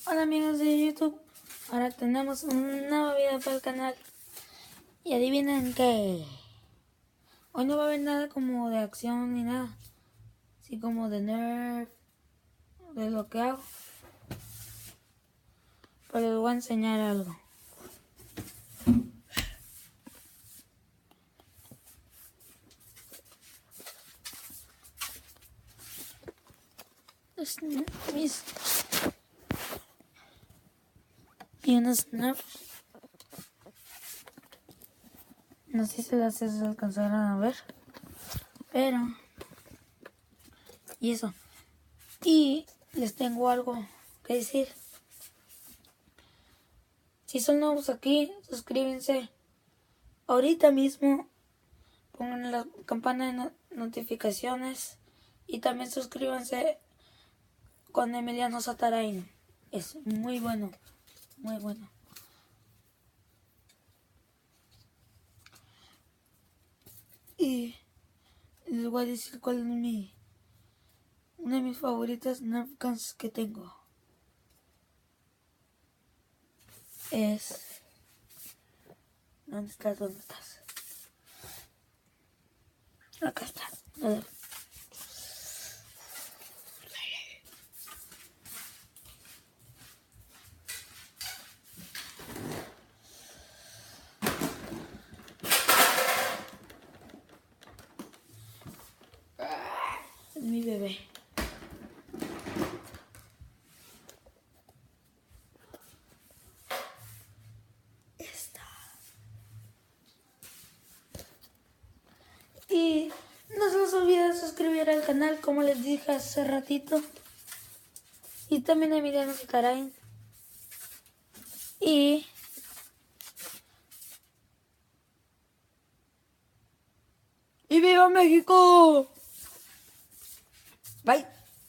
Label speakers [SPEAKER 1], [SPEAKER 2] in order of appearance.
[SPEAKER 1] Hola amigos de YouTube, ahora tenemos un nuevo video para el canal y adivinen qué. Hoy no va a haber nada como de acción ni nada, así como de Nerf, de lo que hago, pero les voy a enseñar algo. Y unos Nerf, no sé si las alcanzaron a ver, pero y eso. Y les tengo algo que decir. Si son nuevos aquí, suscríbanse ahorita mismo, pongan la campana de notificaciones y también suscríbanse con Emiliano Satarain. Es muy bueno, muy bueno. Y les voy a decir cuál es una de mis favoritas Nerf Guns que tengo. Es... ¿Dónde estás? ¿Dónde estás? Acá está. A ver. Es mi bebé. Y no se les olvide suscribir al canal, como les dije hace ratito. Y también a Emiliano Satarain. Y ¡viva México! Bye.